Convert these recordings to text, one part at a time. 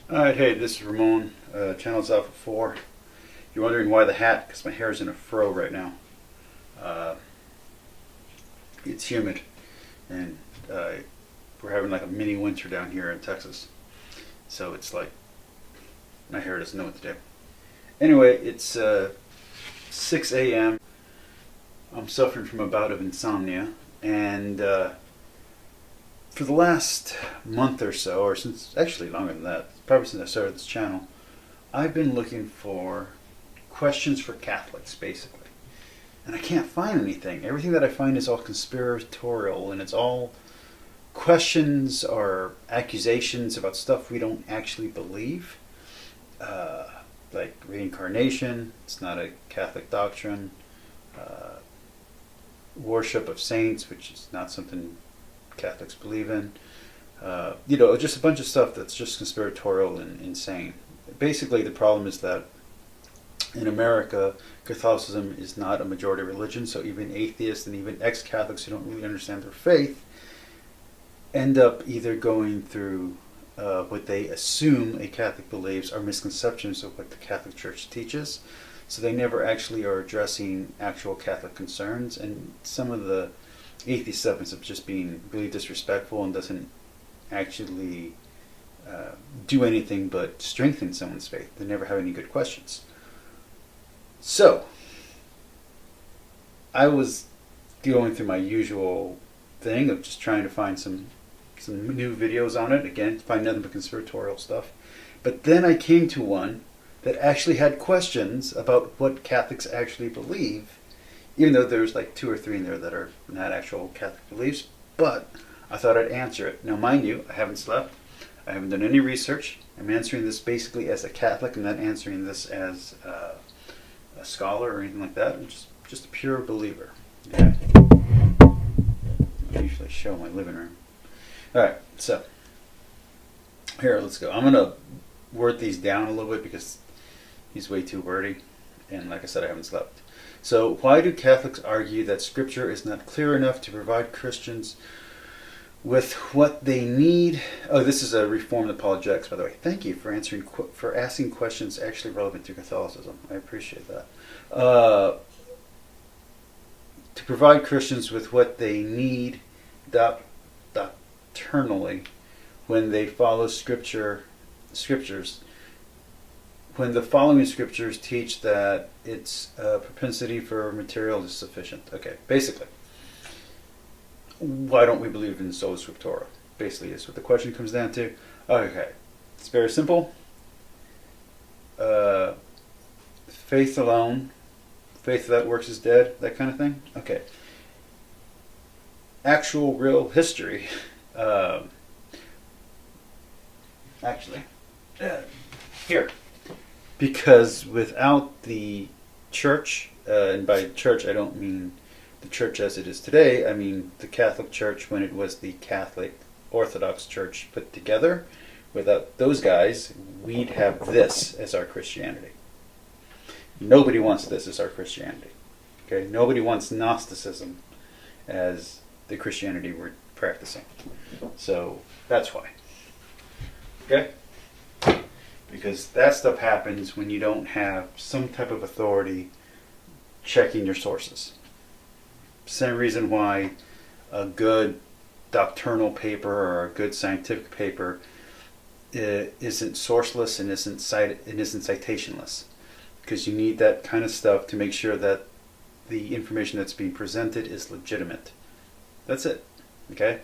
Alright, hey, this is Ramon, channel's Alpha 4. You're wondering why the hat? Because my hair is in a fro right now. Uh, it's humid, and we're having like a mini winter down here in Texas. So it's like, my hair doesn't know what to do. Anyway, it's 6 a.m. I'm suffering from a bout of insomnia, and for the last month or so, or since, actually longer than that, probably since I started this channel, I've been looking for questions for Catholics, basically. And I can't find anything. Everything that I find is all conspiratorial, and it's all questions or accusations about stuff we don't actually believe. Like reincarnation, it's not a Catholic doctrine. Worship of saints, which is not something Catholics believe in. Just a bunch of stuff that's just conspiratorial and insane. Basically, the problem is that in America, Catholicism is not a majority religion, so even atheists and even ex-Catholics who don't really understand their faith end up either going through what they assume a Catholic believes are misconceptions of what the Catholic Church teaches. So they never actually are addressing actual Catholic concerns, and some of the atheist stuff ends up just being really disrespectful and doesn't actually do anything but strengthen someone's faith. They never have any good questions. So, I was going through my usual thing of just trying to find some new videos on it. Again, find nothing but conspiratorial stuff. But then I came to one that actually had questions about what Catholics actually believe, even though there's like 2 or 3 in there that are not actual Catholic beliefs. But I thought I'd answer it. Now, mind you, I haven't slept. I haven't done any research. I'm answering this basically as a Catholic. I'm not answering this as a scholar or anything like that. I'm just a pure believer. Okay? I usually show my living room. Alright, so here, let's go. I'm going to word these down a little bit because he's way too wordy. And like I said, I haven't slept. So, why do Catholics argue that Scripture is not clear enough to provide Christians with what they need? Oh, this is a Reformed Apologetics, by the way. Thank you for asking questions actually relevant to Catholicism. I appreciate that. To provide Christians with what they need doctrinally when they follow scriptures. When the following scriptures teach that its propensity for material is sufficient. Okay, basically, why don't we believe in sola scriptura? Basically, is what the question comes down to. Okay, it's very simple. Faith alone, faith that works is dead, that kind of thing. Okay. Actual, real history. Here. Because without the church, and by church I don't mean the church as it is today, I mean the Catholic Church when it was the Catholic Orthodox Church put together. Without those guys, we'd have this as our Christianity. Nobody wants this as our Christianity. Okay? Nobody wants Gnosticism as the Christianity we're practicing. So that's why. Okay? Because that stuff happens when you don't have some type of authority checking your sources. Same reason why a good doctrinal paper or a good scientific paper isn't sourceless and isn't citationless. Because you need that kind of stuff to make sure that the information that's being presented is legitimate. That's it. Okay?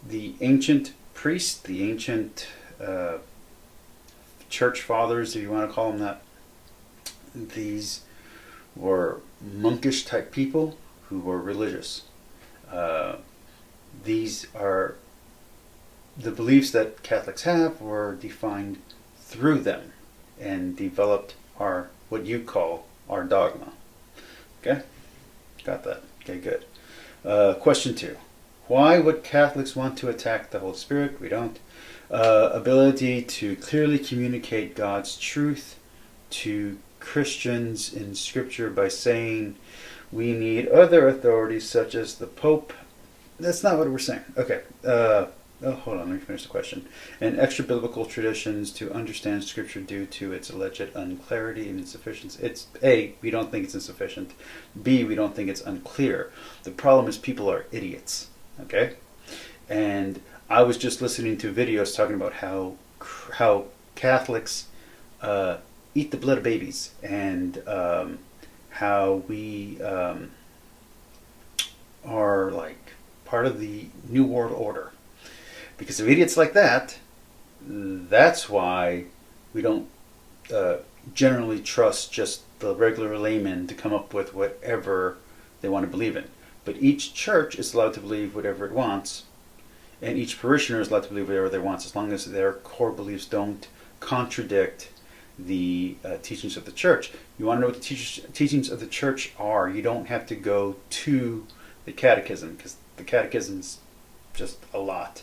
The ancient priests, the ancient church fathers, if you want to call them that, these were monkish type people who were religious. These are the beliefs that Catholics have were defined through them and developed our, what you call, our dogma. Okay? Got that. Okay, good. Question 2. Why would Catholics want to attack the Holy Spirit? We don't. Ability to clearly communicate God's truth to Christians in Scripture by saying we need other authorities such as the Pope. That's not what we're saying. Okay. Oh, hold on, let me finish the question. And extra biblical traditions to understand Scripture due to its alleged unclarity and insufficiency. It's A, we don't think it's insufficient. B, we don't think it's unclear. The problem is people are idiots. Okay? And I was just listening to videos talking about how Catholics eat the blood of babies, and how we are like part of the New World Order. Because of idiots like that, that's why we don't generally trust just the regular layman to come up with whatever they want to believe in. But each church is allowed to believe whatever it wants, and each parishioner is allowed to believe whatever they want, as long as their core beliefs don't contradict the teachings of the church. You want to know what the teachings of the church are, you don't have to go to the catechism, because the catechism's just a lot.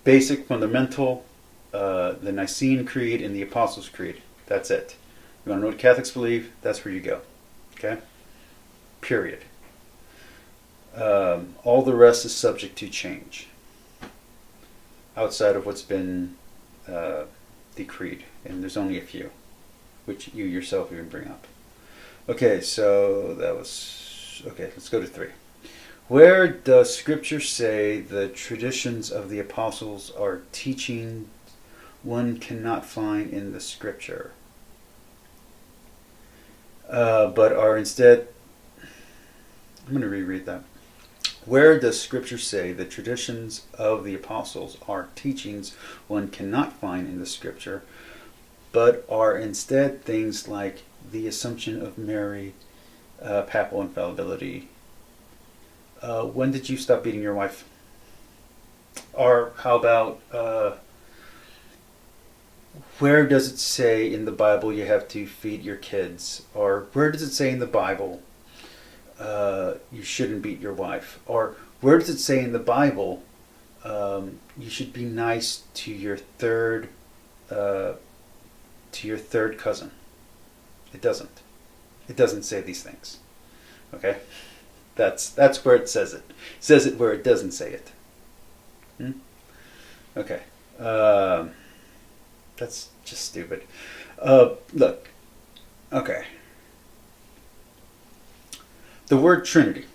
Basic, fundamental, the Nicene Creed and the Apostles' Creed. That's it. You want to know what Catholics believe? That's where you go. Okay? Period. All the rest is subject to change, outside of what's been decreed. And there's only a few, which you yourself even bring up. Okay, so that was... Okay, let's go to 3. Where does Scripture say the traditions of the apostles are teaching one cannot find in the Scripture, but are instead... I'm going to reread that. Where does Scripture say the traditions of the apostles are teachings one cannot find in the Scripture, but are instead things like the Assumption of Mary, papal infallibility? When did you stop beating your wife? Or how about, where does it say in the Bible you have to feed your kids? Or where does it say in the Bible you shouldn't beat your wife? Or where does it say in the Bible you should be nice to your third cousin? It doesn't. It doesn't say these things. Okay? That's where it says it. It says it where it doesn't say it. Okay. That's just stupid. Look. Okay. The word Trinity.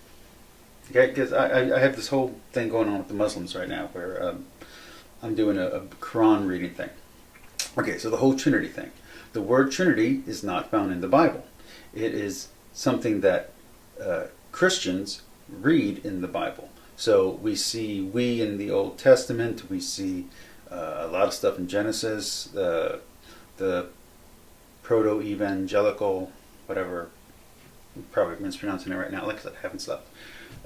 Okay, because I have this whole thing going on with the Muslims right now, where I'm doing a Quran reading thing. Okay, so the whole Trinity thing. The word Trinity is not found in the Bible. It is something that Christians read in the Bible. So we see in the Old Testament, we see a lot of stuff in Genesis, the proto-evangelical, whatever, I'm probably mispronouncing it right now, like I haven't slept.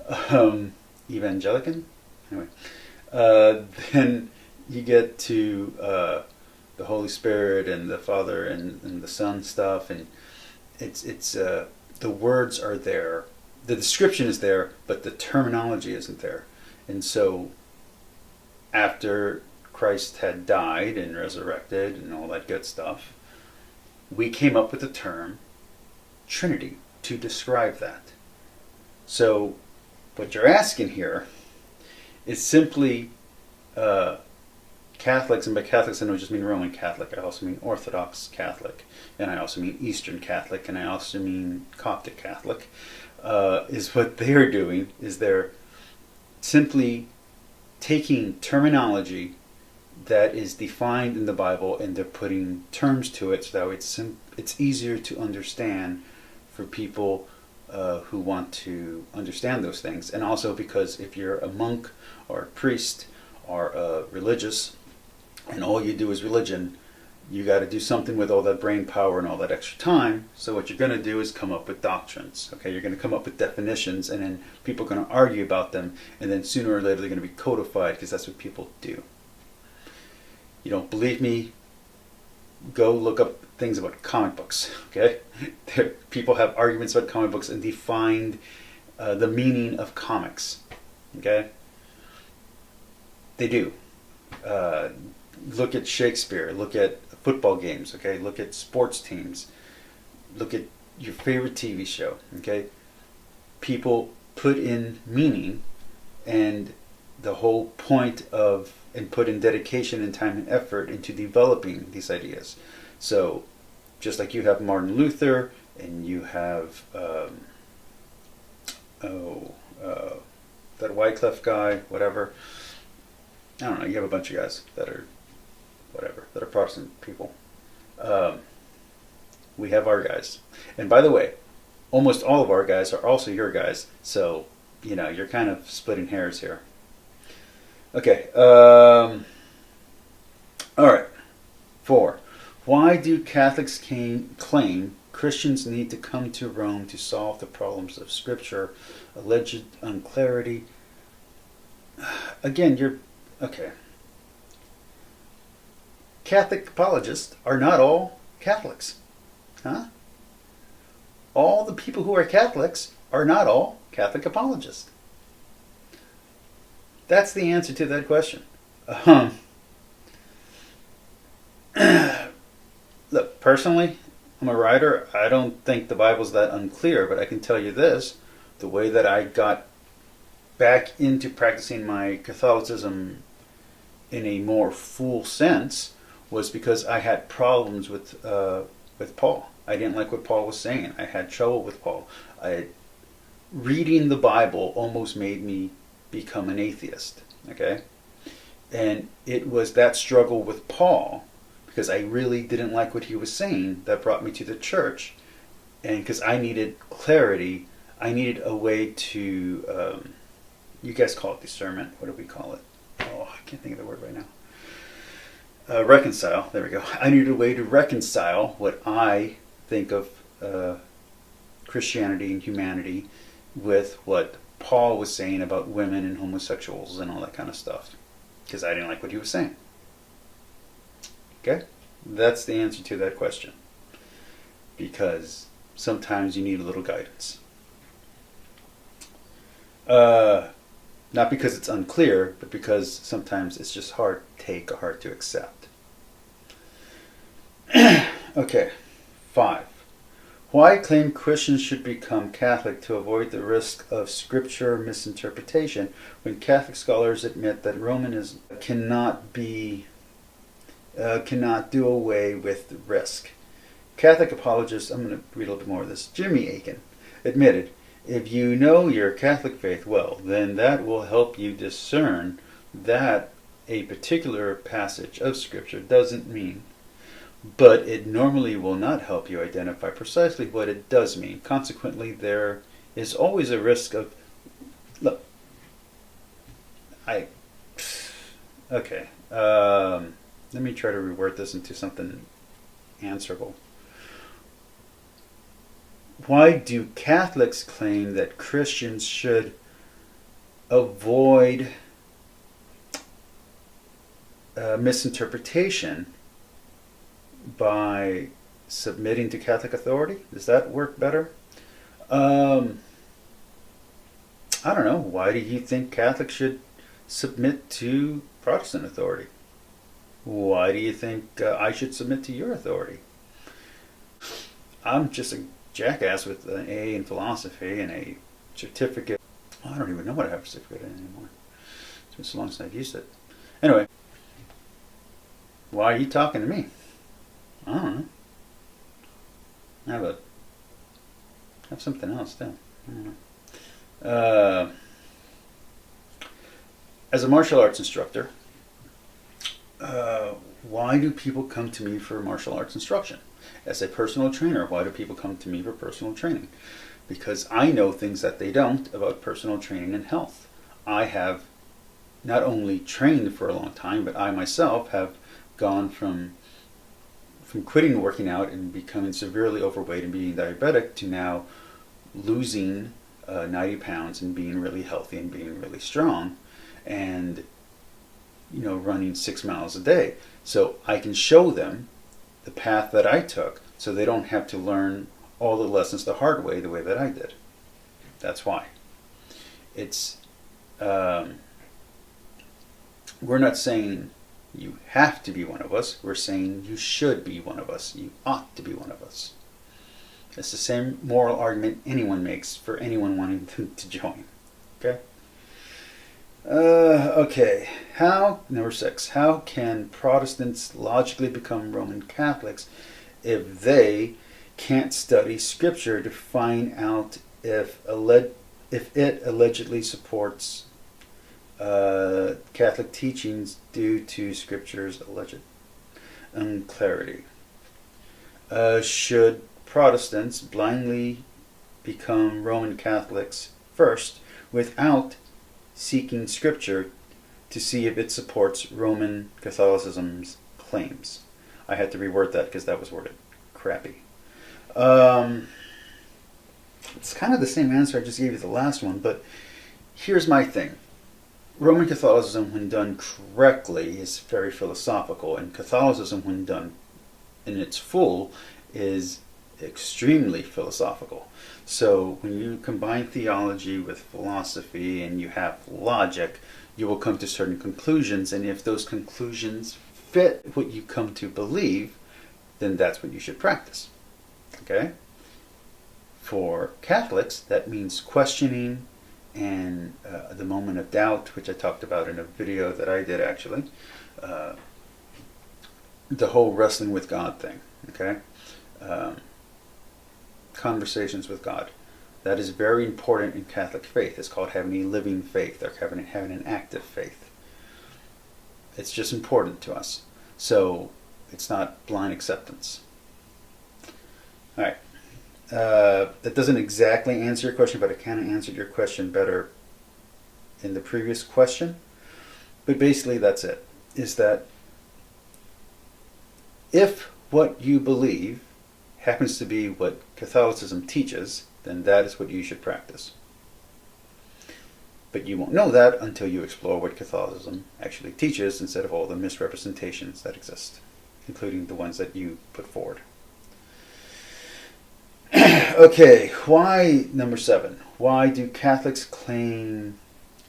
Evangelican? Anyway. Then you get to the Holy Spirit and the Father and the Son stuff, and it's the words are there. The description is there, but the terminology isn't there. And so after Christ had died and resurrected and all that good stuff, we came up with the term Trinity to describe that. So what you're asking here is simply Catholics, and by Catholics I don't just mean Roman Catholic, I also mean Orthodox Catholic, and I also mean Eastern Catholic, and I also mean Coptic Catholic, is what they're doing is they're simply taking terminology that is defined in the Bible and they're putting terms to it so that it's easier to understand for people who want to understand those things. And also because if you're a monk or a priest or a religious and all you do is religion, you got to do something with all that brain power and all that extra time. So what you're going to do is come up with doctrines. Okay, you're going to come up with definitions, and then people are going to argue about them, and then sooner or later they're going to be codified, because that's what people do. You don't believe me? Go look up things about comic books. Okay, people have arguments about comic books and defined the meaning of comics. Okay, they do. Look at Shakespeare. Look at football games. Okay, look at sports teams. Look at your favorite TV show. Okay, people put in meaning, and the whole point of and put in dedication and time and effort into developing these ideas. So, just like you have Martin Luther, and you have that Wycliffe guy, whatever. I don't know. You have a bunch of guys that are whatever, that are Protestant people. We have our guys, and by the way, almost all of our guys are also your guys. So you're kind of splitting hairs here. Okay. All right. 4. Why do Catholics claim Christians need to come to Rome to solve the problems of Scripture, alleged unclarity? Again, you're... Okay. Catholic apologists are not all Catholics. Huh? All the people who are Catholics are not all Catholic apologists. That's the answer to that question. Look, personally, I'm a writer. I don't think the Bible's that unclear, but I can tell you this. The way that I got back into practicing my Catholicism in a more full sense was because I had problems with Paul. I didn't like what Paul was saying. I had trouble with Paul. Reading the Bible almost made me become an atheist. Okay? And it was that struggle with Paul, because I really didn't like what he was saying, that brought me to the church. And because I needed clarity, I needed a way to, you guys call it discernment. What do we call it? Oh, I can't think of the word right now. Reconcile. There we go. I needed a way to reconcile what I think of Christianity and humanity with what Paul was saying about women and homosexuals and all that kind of stuff. Because I didn't like what he was saying. Okay? That's the answer to that question. Because sometimes you need a little guidance. Not because it's unclear, but because sometimes it's just hard to accept. Okay. 5. Why claim Christians should become Catholic to avoid the risk of scripture misinterpretation when Catholic scholars admit that Romanism cannot do away with the risk? Catholic apologist, I'm going to read a little bit more of this, Jimmy Aiken, admitted, if you know your Catholic faith well, then that will help you discern that a particular passage of Scripture doesn't mean, but it normally will not help you identify precisely what it does mean. Consequently, there is always a risk of... Look, okay. Let me try to reword this into something answerable. Why do Catholics claim that Christians should avoid misinterpretation by submitting to Catholic authority? Does that work better? I don't know. Why do you think Catholics should submit to Protestant authority? Why do you think I should submit to your authority? I'm just a jackass with an A in philosophy and a certificate. I don't even know what I have a certificate in anymore. It's been so long since I've used it. Anyway, why are you talking to me? I don't know. Have something else too. I don't know. As a martial arts instructor, why do people come to me for martial arts instruction? As a personal trainer, why do people come to me for personal training? Because I know things that they don't about personal training and health. I have not only trained for a long time, but I myself have gone from quitting working out and becoming severely overweight and being diabetic to now losing 90 pounds and being really healthy and being really strong and running 6 miles a day. So I can show them the path that I took so they don't have to learn all the lessons the hard way the way that I did. That's why. It's we're not saying you have to be one of us. We're saying you should be one of us. You ought to be one of us. It's the same moral argument anyone makes for anyone wanting to join. Okay? Okay. Number 6, how can Protestants logically become Roman Catholics if they can't study Scripture to find out if it allegedly supports Catholic teachings due to Scripture's alleged unclarity? Should Protestants blindly become Roman Catholics first without seeking Scripture to see if it supports Roman Catholicism's claims? I had to reword that because that was worded crappy. It's kind of the same answer I just gave you the last one, but here's my thing. Roman Catholicism, when done correctly, is very philosophical, and Catholicism, when done in its full, is extremely philosophical. So when you combine theology with philosophy and you have logic, you will come to certain conclusions, and if those conclusions fit what you come to believe, then that's what you should practice. Okay? For Catholics, that means questioning and the moment of doubt, which I talked about in a video that I did actually. The whole wrestling with God thing. Okay? Conversations with God. That is very important in Catholic faith. It's called having a living faith, or having an active faith. It's just important to us. So it's not blind acceptance. All right. That doesn't exactly answer your question, but it kind of answered your question better in the previous question. But basically that's it. Is that if what you believe happens to be what Catholicism teaches, then that is what you should practice. But you won't know that until you explore what Catholicism actually teaches instead of all the misrepresentations that exist, including the ones that you put forward. Okay, number 7, why do Catholics claim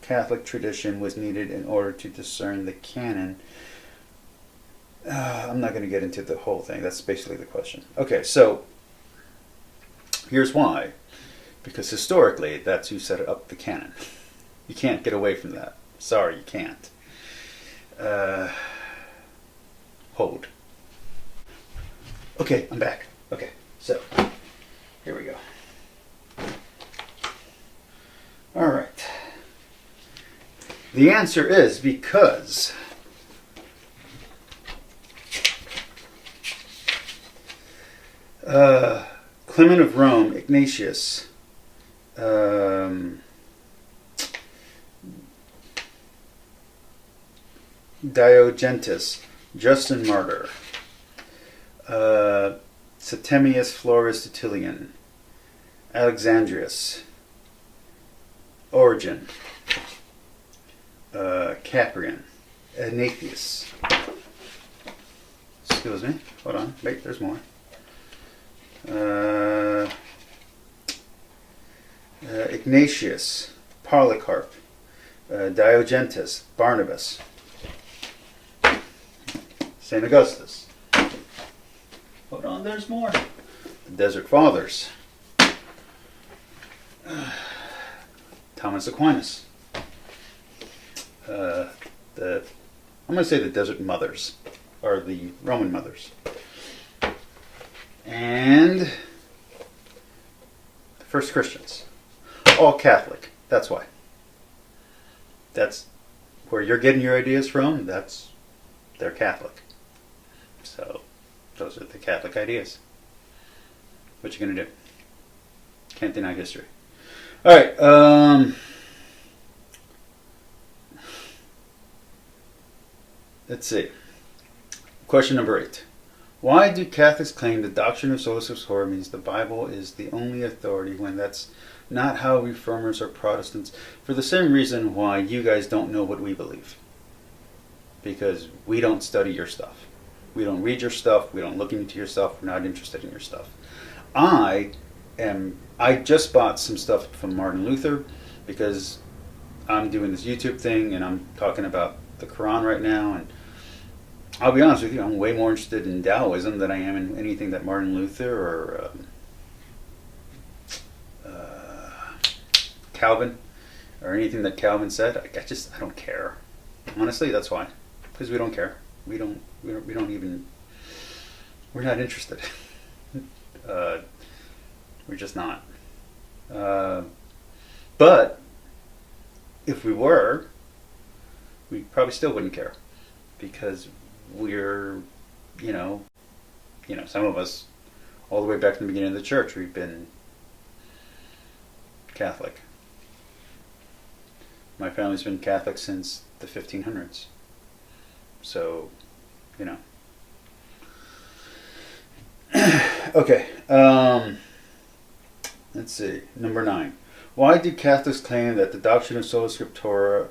Catholic tradition was needed in order to discern the canon? I'm not going to get into the whole thing. That's basically the question. Okay, so here's why. Because historically, that's who set up the canon. You can't get away from that. Sorry, you can't. Hold. Okay, I'm back. Okay, so here we go. All right. The answer is because Clement of Rome, Ignatius, Diogentus, Justin Martyr, Septimius Florus Tertullian, Alexandrius, Origen, Caprian, Ignatius. Excuse me. Hold on. Wait, there's more. Ignatius, Polycarp, Diogentus, Barnabas, St. Augustus. Hold on, there's more. The Desert Fathers. Thomas Aquinas. I'm going to say the Desert Mothers, or the Roman Mothers. And the first Christians. All Catholic. That's why. That's where you're getting your ideas from. They're Catholic. So those are the Catholic ideas. What you gonna do? Can't deny history. All right. Let's see. Question number 8. Why do Catholics claim the doctrine of sola scriptura means the Bible is the only authority when that's not how Reformers or Protestants? For the same reason why you guys don't know what we believe. Because we don't study your stuff. We don't read your stuff. We don't look into your stuff. We're not interested in your stuff. I just bought some stuff from Martin Luther because I'm doing this YouTube thing and I'm talking about the Quran right now, and I'll be honest with you, I'm way more interested in Taoism than I am in anything that Martin Luther or Calvin or anything that Calvin said, I don't care. Honestly, that's why. Because we don't care. We don't even. We're not interested. We're just not. But if we were, we probably still wouldn't care, because we're, some of us, all the way back to the beginning of the church, we've been Catholic. My family's been Catholic since the 1500s. So, Okay. Let's see. Number 9. Why do Catholics claim that the doctrine of sola scriptura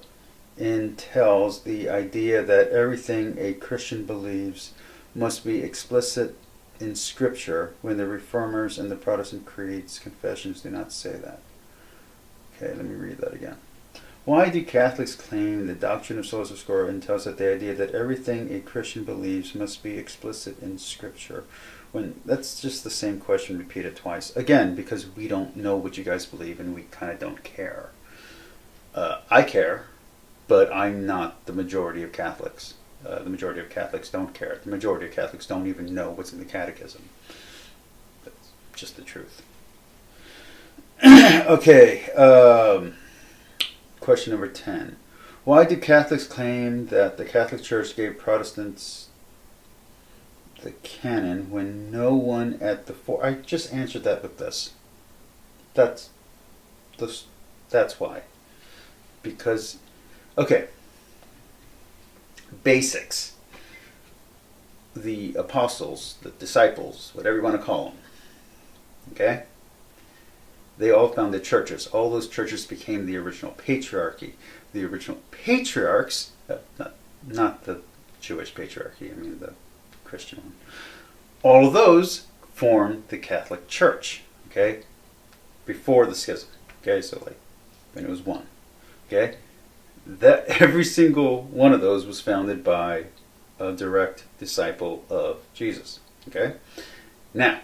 entails the idea that everything a Christian believes must be explicit in Scripture, when the Reformers and the Protestant creeds, confessions do not say that? Okay, let me read that again. Why do Catholics claim the doctrine of sola scriptura entails that the idea that everything a Christian believes must be explicit in Scripture? When that's just the same question repeated twice. Again, because we don't know what you guys believe and we kind of don't care. I care, but I'm not the majority of Catholics. The majority of Catholics don't care. The majority of Catholics don't even know what's in the Catechism. That's just the truth. Okay. Question number 10. Why do Catholics claim that the Catholic Church gave Protestants the canon when no one at the I just answered that with this. That's why. Because, okay, basics. The apostles, the disciples, whatever you want to call them, okay? They all founded churches. All those churches became the original patriarchy. The original patriarchs, not the Jewish patriarchy, I mean the Christian one. All of those formed the Catholic Church, okay? Before the schism, okay? So like when it was one, okay? That every single one of those was founded by a direct disciple of Jesus, okay? Now,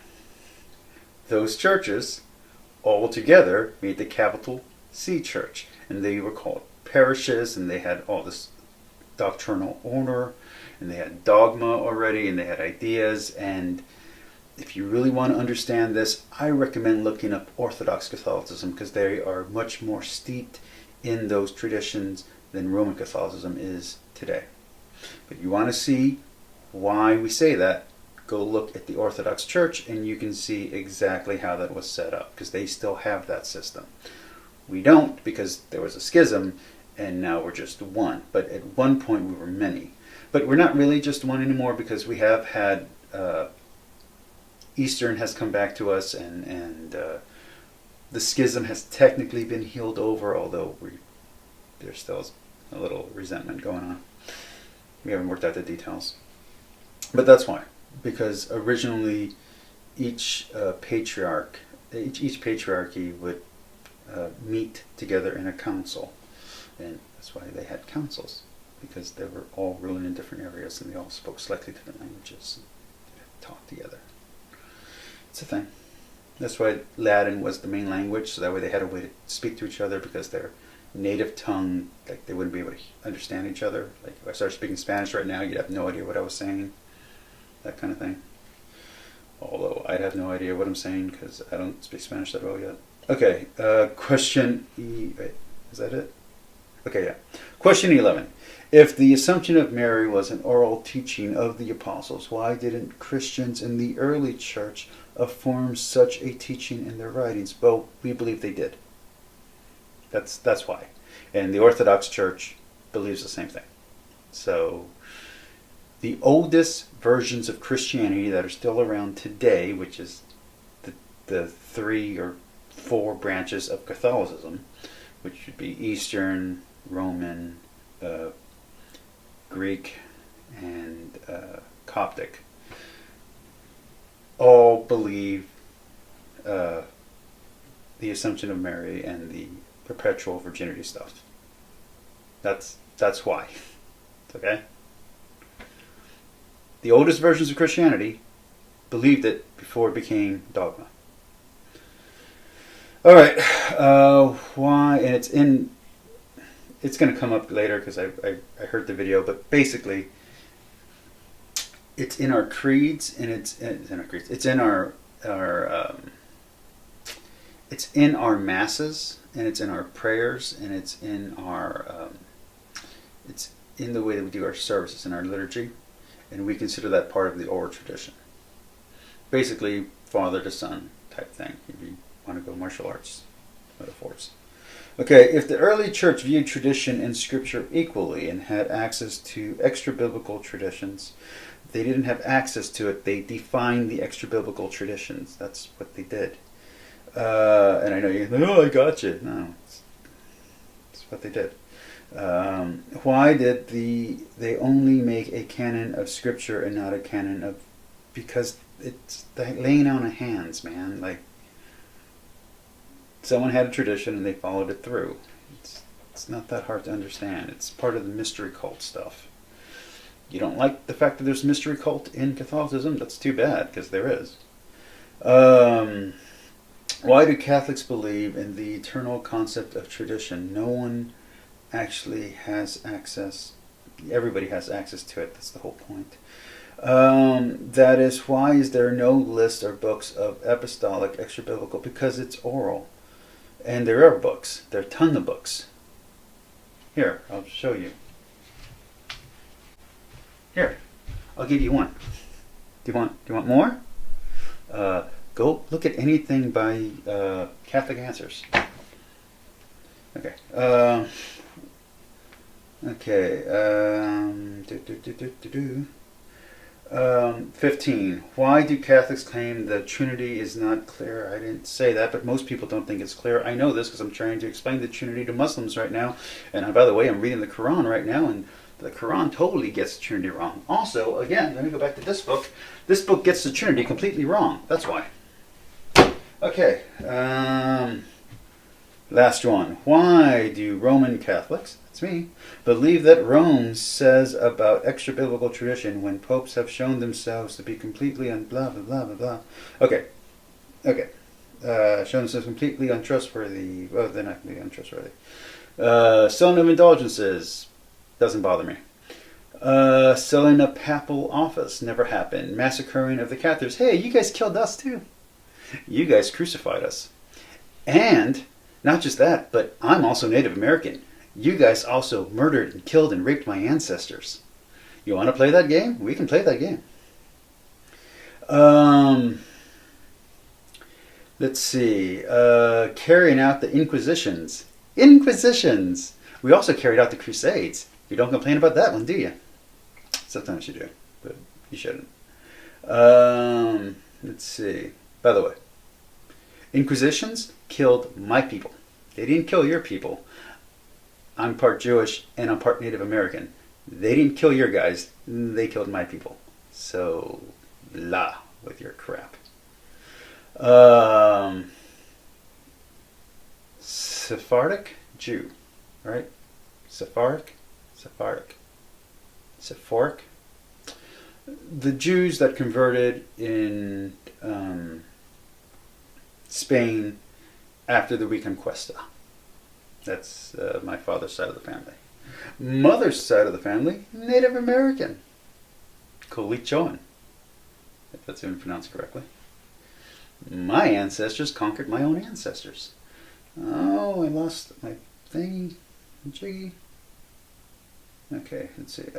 those churches all together made the capital C Church, and they were called parishes, and they had all this doctrinal order, and they had dogma already, and they had ideas. And if you really want to understand this, I recommend looking up Orthodox Catholicism, because they are much more steeped in those traditions than Roman Catholicism is today. But you want to see why we say that, go look at the Orthodox Church, and you can see exactly how that was set up, because they still have that system. We don't, because there was a schism, and now we're just one. But at one point we were many. But we're not really just one anymore, because we have had Eastern has come back to us, and the schism has technically been healed over, although there's still a little resentment going on. We haven't worked out the details. But that's why. Because originally each patriarchy would meet together in a council. And that's why they had councils. Because they were all ruling in different areas, and they all spoke slightly different languages. They talked together. It's a thing. That's why Latin was the main language, so that way they had a way to speak to each other, because their native tongue, like, they wouldn't be able to understand each other. Like, if I started speaking Spanish right now, you'd have no idea what I was saying. That kind of thing. Although I'd have no idea what I'm saying, because I don't speak Spanish that well yet. Okay, question wait, is that it? Okay, yeah. Question 11. If the Assumption of Mary was an oral teaching of the apostles, why didn't Christians in the early church affirm such a teaching in their writings? Well, we believe they did. That's why. And the Orthodox Church believes the same thing. So the oldest versions of Christianity that are still around today, which is the 3 or 4 branches of Catholicism, which would be Eastern, Roman, Greek, and Coptic, all believe the Assumption of Mary and the perpetual virginity stuff. That's why. Okay? The oldest versions of Christianity believed it before it became dogma. All right. Why? And it's in it's going to come up later because I heard the video, but basically, it's in our creeds and it's in our creeds. It's in our it's in our masses and it's in our prayers and it's in our it's in the way that we do our services in our liturgy, and we consider that part of the oral tradition. Basically, father to son type thing, if you want to go martial arts metaphors. Okay, if the early church viewed tradition and scripture equally and had access to extra-biblical traditions, they didn't have access to it. They defined the extra-biblical traditions. That's what they did. And I know you're like, oh, I got you. No, it's what they did. Why did they only make a canon of scripture and not a canon of... Because it's laying on of hands, man. Like, someone had a tradition and they followed it through. It's not that hard to understand. It's part of the mystery cult stuff. You don't like the fact that there's mystery cult in Catholicism? That's too bad, because there is. Why do Catholics believe in the eternal concept of tradition? No one actually has access. Everybody has access to it. That's the whole point. That is, why is there no list or books of apostolic extra-biblical? Because it's oral. And there are books. There are a ton of books. Here, I'll show you. Here, I'll give you one. Do you want more? Go look at anything by Catholic Answers. Okay. Okay. 15. Why do Catholics claim the Trinity is not clear? I didn't say that, but most people don't think it's clear. I know this because I'm trying to explain the Trinity to Muslims right now. And by the way, I'm reading the Quran right now, and the Quran totally gets the Trinity wrong. Also, again, let me go back to this book. This book gets the Trinity completely wrong. That's why. Okay. Last one. Why do Roman Catholics, that's me, believe that Rome says about extra-biblical tradition when popes have shown themselves to be completely blah, blah, blah, blah, blah. Okay. Shown themselves completely untrustworthy. Well, they're not completely untrustworthy. Selling of indulgences. Doesn't bother me. Selling a papal office. Never happened. Massacring of the Cathars. Hey, you guys killed us too. You guys crucified us. And not just that, but I'm also Native American. You guys also murdered and killed and raped my ancestors. You want to play that game? We can play that game. Let's see. Carrying out the Inquisitions. Inquisitions! We also carried out the Crusades. You don't complain about that one, do you? Sometimes you do, but you shouldn't. Let's see. By the way, Inquisitions killed my people. They didn't kill your people. I'm part Jewish and I'm part Native American. They didn't kill your guys. They killed my people. So, blah with your crap. Sephardic Jew, right? Sephardic. The Jews that converted in Spain after the Reconquista. That's my father's side of the family. Mother's side of the family, Native American. Colichoan, if that's even pronounced correctly. My ancestors conquered my own ancestors. Oh, I lost my thingy. Jiggy. Okay, let's see.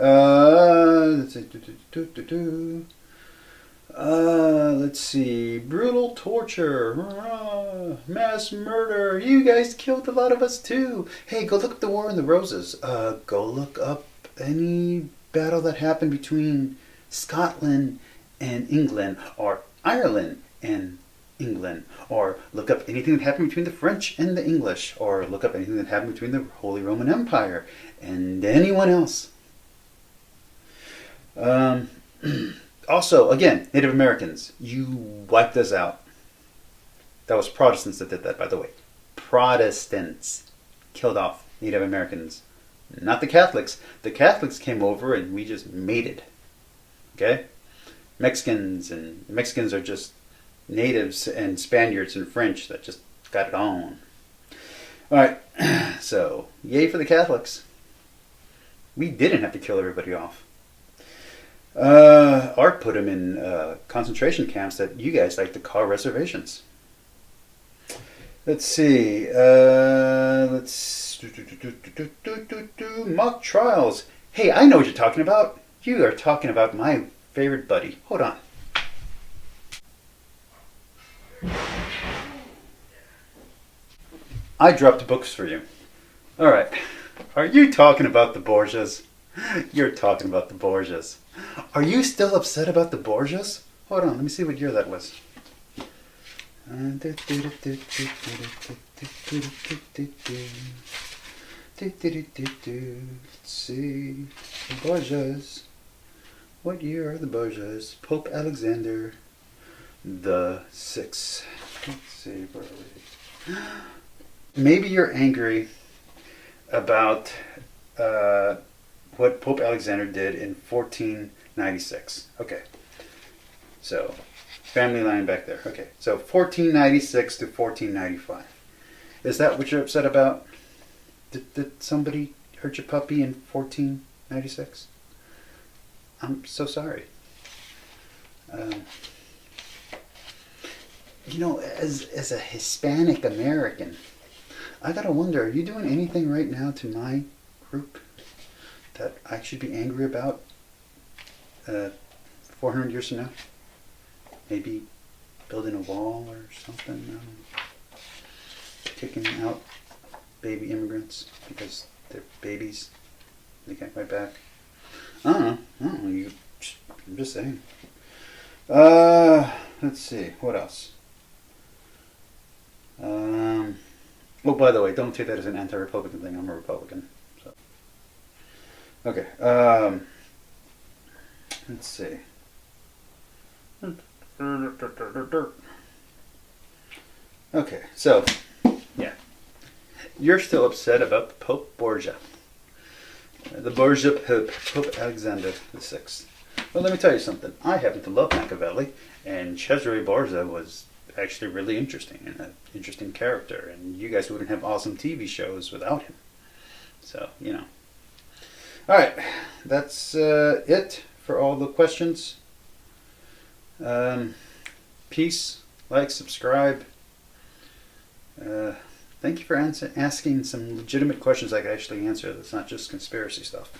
Let's see. Brutal torture. Mass murder. You guys killed a lot of us too. Hey, go look up the War in the Roses. Go look up any battle that happened between Scotland and England, or Ireland and England, or look up anything that happened between the French and the English, or look up anything that happened between the Holy Roman Empire and anyone else. Also, again, Native Americans, you wiped us out. That was Protestants that did that, by the way. Protestants killed off Native Americans, not the Catholics. The Catholics came over and we just mated. Okay? Mexicans are just natives and Spaniards and French that just got it on. Alright, So, yay for the Catholics. We didn't have to kill everybody off. Art put them in concentration camps that you guys like to call reservations. Let's see. Mock trials. Hey, I know what you're talking about. You are talking about my favorite buddy. Hold on. I dropped books for you. All right. Are you talking about the Borgias? You're talking about the Borgias. Are you still upset about the Borgias? Hold on, let me see what year that was. Let's see. The Borgias. What year are the Borgias? Pope Alexander the Sixth. Let's see, where are we? Maybe you're angry about what Pope Alexander did in 1496. Okay. So, family line back there. Okay. So, 1496 to 1495. Is that what you're upset about? Did somebody hurt your puppy in 1496? I'm so sorry. You know, as a Hispanic American, I gotta wonder, are you doing anything right now to my group that I should be angry about 400 years from now? Maybe building a wall or something? Kicking out baby immigrants because they're babies. They can't fight back. I don't know. I'm just saying. Let's see. What else? Oh, by the way, don't take that as an anti-Republican thing. I'm a Republican. So. Okay. Let's see. Okay, so, yeah. You're still upset about Pope Borgia. The Borgia Pope, Pope Alexander the Sixth. Well, let me tell you something. I happen to love Machiavelli, and Cesare Borgia was actually really interesting and an interesting character, and you guys wouldn't have awesome TV shows without him. So, you know. Alright, that's it for all the questions. Peace, like, subscribe. Thank you for asking some legitimate questions I can actually answer. That's not just conspiracy stuff.